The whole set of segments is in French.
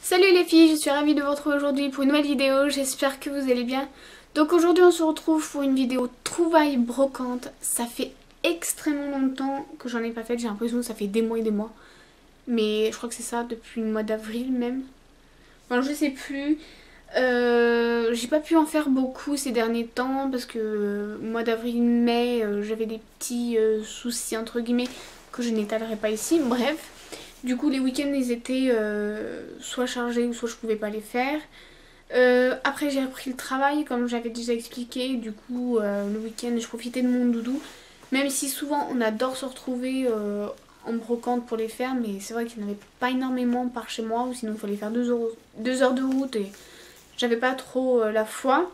Salut les filles, je suis ravie de vous retrouver aujourd'hui pour une nouvelle vidéo, j'espère que vous allez bien. Donc aujourd'hui on se retrouve pour une vidéo trouvailles brocantes. Ça fait extrêmement longtemps que j'en ai pas fait, j'ai l'impression que ça fait des mois et des mois. Mais je crois que c'est ça depuis le mois d'avril même. Bon je sais plus. J'ai pas pu en faire beaucoup ces derniers temps parce que mois d'avril-mai j'avais des petits soucis entre guillemets que je n'étalerai pas ici, bref. Du coup les week-ends ils étaient soit chargés ou soit je pouvais pas les faire. Après j'ai repris le travail comme j'avais déjà expliqué, du coup le week-end je profitais de mon doudou. Même si souvent on adore se retrouver en brocante pour les faire, mais c'est vrai qu'il n'y en avait pas énormément par chez moi, ou sinon il fallait faire 2 heures de route et j'avais pas trop la foi.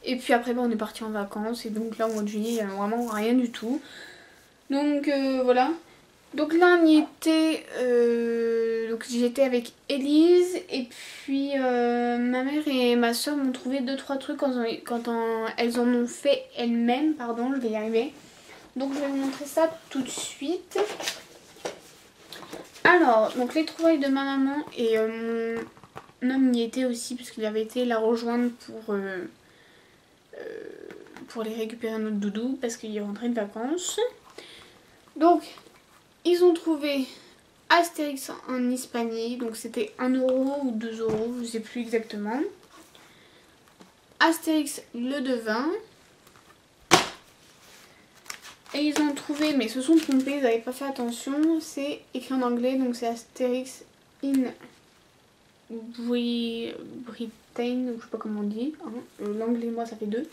Et puis après on est parti en vacances et donc là au mois de juillet il n'y a vraiment rien du tout. Donc voilà. Donc là on y était, donc j'étais avec Elise et puis ma mère et ma soeur m'ont trouvé 2-3 trucs elles en ont fait elles-mêmes, pardon je vais y arriver. Donc je vais vous montrer ça tout de suite. Alors, donc les trouvailles de ma maman et mon homme y était aussi puisqu'il avait été la rejoindre pour les récupérer notre doudou parce qu'il est rentré de vacances. Donc ils ont trouvé Astérix en Hispanie, donc c'était 1 € ou 2 €, je sais plus exactement. Astérix le devin. Et ils ont trouvé, mais ils se sont trompés, ils n'avaient pas fait attention, c'est écrit en anglais, donc c'est Astérix in Britain, ou je sais pas comment on dit, hein. L'anglais moi ça fait 2.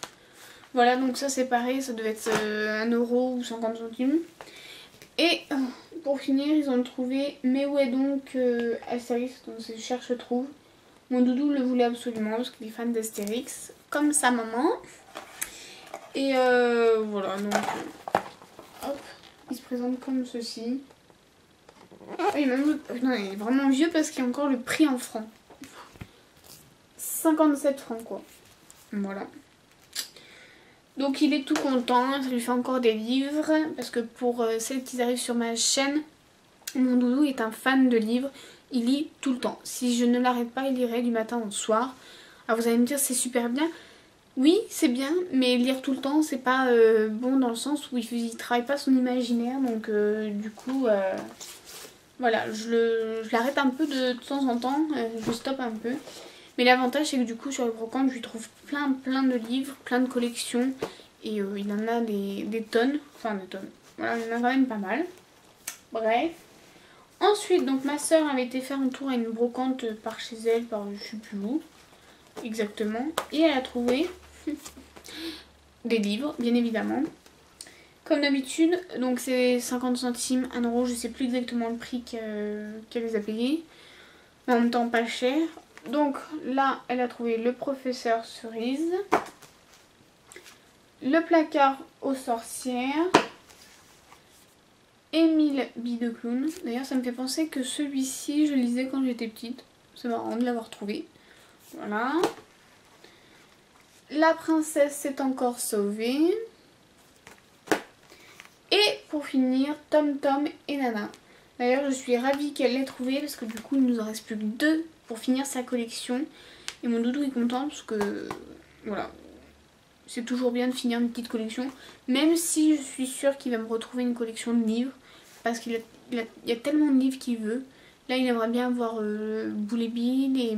Voilà, donc ça c'est pareil, ça devait être 1 € ou 50 centimes. Et pour finir, ils ont trouvé mais où est donc Astérix, donc c'est cherche trouve. Mon doudou le voulait absolument parce qu'il est fan d'Astérix, comme sa maman. Et voilà, donc hop, il se présente comme ceci. Ah, il est vraiment vieux parce qu'il y a encore le prix en francs. 57 francs quoi. Voilà. Donc il est tout content, ça lui fait encore des livres. Parce que pour celles qui arrivent sur ma chaîne, mon doudou est un fan de livres. Il lit tout le temps. Si je ne l'arrête pas, il lirait du matin au soir. Alors vous allez me dire c'est super bien. Oui, c'est bien, mais lire tout le temps, c'est pas bon dans le sens où il travaille pas son imaginaire. Donc du coup, voilà, je l'arrête un peu de temps en temps, je stoppe un peu. Mais l'avantage c'est que du coup sur les brocantes je lui trouve plein de livres, plein de collections. Et il en a des tonnes, enfin des tonnes. Voilà, il en a quand même pas mal. Bref. Ensuite, donc ma soeur avait été faire un tour à une brocante par chez elle, par je sais plus où exactement. Et elle a trouvé des livres, bien évidemment. Comme d'habitude, donc c'est 50 centimes, 1 €, je sais plus exactement le prix qu'elle les a payés. Mais en même temps pas cher. Donc là, elle a trouvé le professeur Cerise, le placard aux sorcières, Émile Bideclown. D'ailleurs, ça me fait penser que celui-ci, je le lisais quand j'étais petite. C'est marrant de l'avoir trouvé. Voilà. La princesse s'est encore sauvée. Et pour finir, Tom Tom et Nana. D'ailleurs, je suis ravie qu'elle l'ait trouvé parce que du coup, il nous en reste plus que 2 pour finir sa collection. Et mon doudou est content parce que, voilà, c'est toujours bien de finir une petite collection. Même si je suis sûre qu'il va me retrouver une collection de livres. Parce qu'il y a tellement de livres qu'il veut. Là, il aimerait bien avoir Boule et Bill et...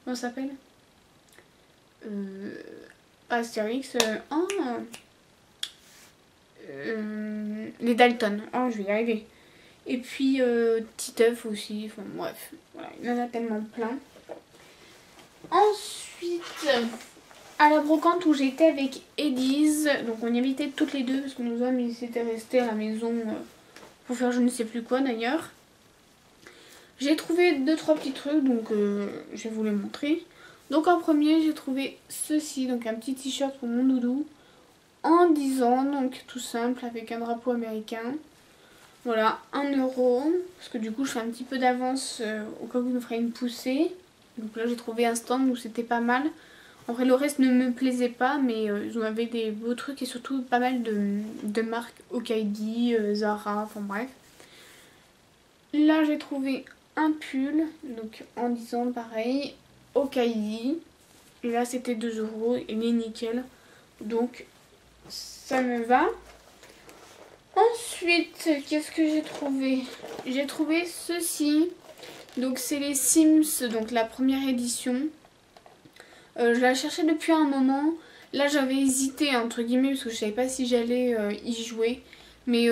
Comment ça s'appelle Astérix. Les Dalton. Oh, je vais y arriver. Et puis Titeuf aussi. Enfin bref, voilà, il y en a tellement plein. Ensuite, à la brocante où j'étais avec Elise, donc on y habitait toutes les deux parce que nos hommes ils s'étaient restés à la maison pour faire je ne sais plus quoi d'ailleurs. J'ai trouvé 2-3 petits trucs, donc je vais vous les montrer. Donc en premier j'ai trouvé ceci, donc un petit t-shirt pour mon doudou en 10 ans, donc tout simple avec un drapeau américain. Voilà, 1 €, parce que du coup je fais un petit peu d'avance au cas où il me ferait une poussée. Donc là j'ai trouvé un stand où c'était pas mal. En vrai le reste ne me plaisait pas, mais ils en avaient des beaux trucs et surtout pas mal de marques, Okaidi, Zara, enfin bref. Là j'ai trouvé un pull, donc en disant pareil, au Kaidi. Et là c'était 2 € et il est nickel. Donc ça me va. Ensuite, qu'est-ce que j'ai trouvé? J'ai trouvé ceci. Donc c'est les Sims, donc la première édition. Je la cherchais depuis un moment. Là j'avais hésité entre guillemets parce que je savais pas si j'allais y jouer. Mais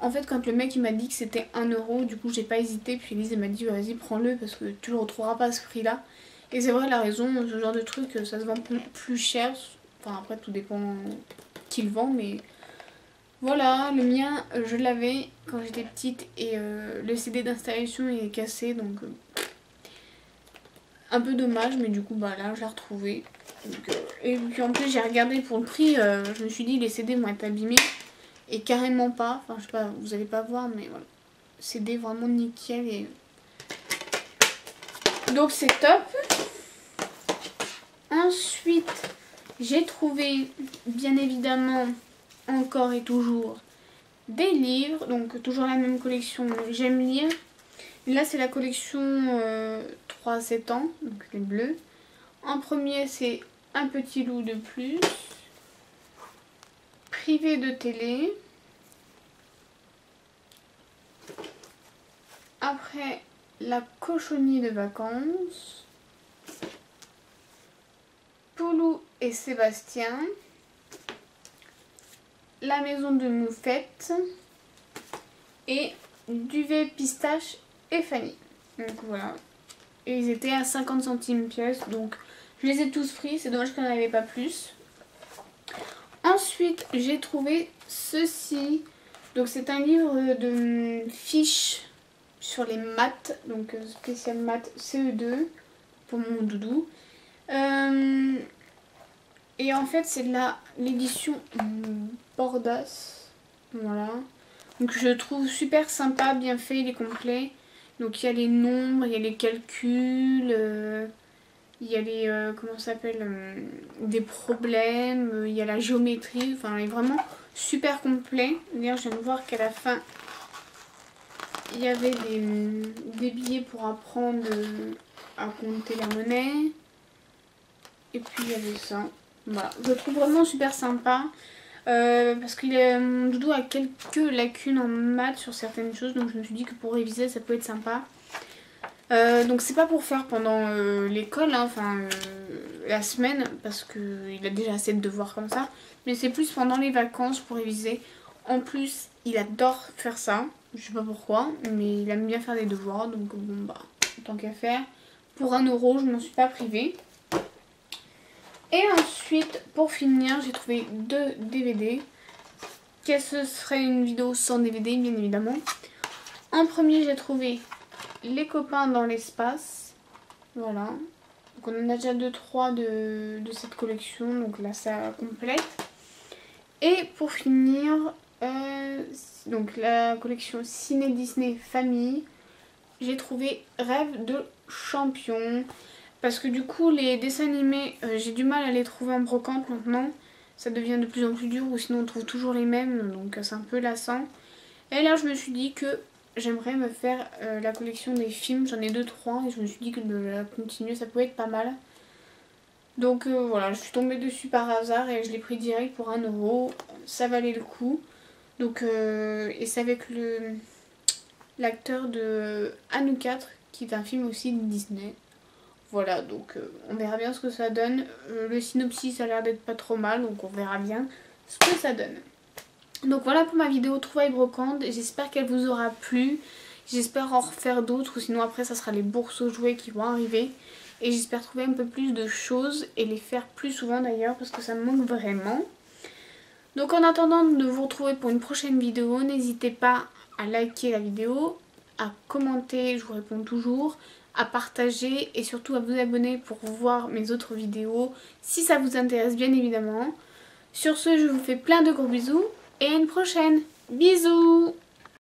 en fait quand le mec il m'a dit que c'était 1 €, du coup j'ai pas hésité. Puis Elise elle m'a dit vas-y prends-le parce que tu le retrouveras pas à ce prix là. Et c'est vrai, elle a raison, ce genre de truc ça se vend plus cher. Enfin après tout dépend qui le vend, mais voilà, le mien je l'avais quand j'étais petite et le CD d'installation est cassé, donc un peu dommage, mais du coup bah là je l'ai retrouvé. Donc, et puis en plus j'ai regardé pour le prix, je me suis dit les CD vont être abîmés et carrément pas, enfin je sais pas, vous allez pas voir, mais voilà, CD vraiment nickel et donc c'est top. Ensuite j'ai trouvé bien évidemment encore et toujours des livres, donc toujours la même collection, j'aime lire. Là c'est la collection 3-7 ans, donc les bleus. En premier c'est Un petit loup de plus, Privé de télé. Après La cochonnier de vacances, Poulou et Sébastien, La maison de Moufette et Duvet, Pistache et Fanny. Donc voilà. Et ils étaient à 50 centimes pièce, donc je les ai tous pris, c'est dommage qu'il n'y en avait pas plus. Ensuite j'ai trouvé ceci. Donc c'est un livre de fiches sur les maths, donc spécial maths CE2 pour mon doudou. Et en fait c'est de l'édition Bordas. Voilà. Donc je le trouve super sympa, bien fait, il est complet. Donc il y a les nombres, il y a les calculs, il y a les comment ça s'appelle, des problèmes, il y a la géométrie, enfin il est vraiment super complet. D'ailleurs je viens de voir qu'à la fin il y avait des billets pour apprendre à compter la monnaie. Et puis il y avait ça. Voilà, je le trouve vraiment super sympa. Parce que mon doudou a quelques lacunes en maths sur certaines choses, donc je me suis dit que pour réviser ça peut être sympa. Donc c'est pas pour faire pendant l'école, hein, enfin la semaine, parce qu'il a déjà assez de devoirs comme ça, mais c'est plus pendant les vacances pour réviser. En plus il adore faire ça, je sais pas pourquoi, mais il aime bien faire des devoirs, donc bon bah tant qu'à faire. Pour 1 €, je m'en suis pas privée. Et ensuite, pour finir, j'ai trouvé 2 DVD. Ce serait une vidéo sans DVD, bien évidemment. En premier, j'ai trouvé Les copains dans l'espace. Voilà. Donc on en a déjà 2-3 de cette collection. Donc là, ça complète. Et pour finir, donc la collection Ciné Disney Famille. J'ai trouvé Rêve de champion. Parce que du coup les dessins animés, j'ai du mal à les trouver en brocante maintenant. Ça devient de plus en plus dur, ou sinon on trouve toujours les mêmes, donc c'est un peu lassant. Et là je me suis dit que j'aimerais me faire la collection des films, j'en ai 2-3 et je me suis dit que de la continuer ça pouvait être pas mal. Donc voilà, je suis tombée dessus par hasard et je l'ai pris direct pour 1 €, ça valait le coup. Donc et c'est avec l'acteur de Anou 4 qui est un film aussi de Disney. Voilà, donc on verra bien ce que ça donne. Le synopsis a l'air d'être pas trop mal, donc on verra bien ce que ça donne. Donc voilà pour ma vidéo trouvailles brocantes. J'espère qu'elle vous aura plu. J'espère en refaire d'autres, ou sinon après ça sera les bourses aux jouets qui vont arriver. Et j'espère trouver un peu plus de choses et les faire plus souvent d'ailleurs, parce que ça me manque vraiment. Donc en attendant de vous retrouver pour une prochaine vidéo, n'hésitez pas à liker la vidéo, à commenter, je vous réponds toujours, à partager et surtout à vous abonner pour voir mes autres vidéos si ça vous intéresse bien évidemment. Sur ce, je vous fais plein de gros bisous et à une prochaine. Bisous!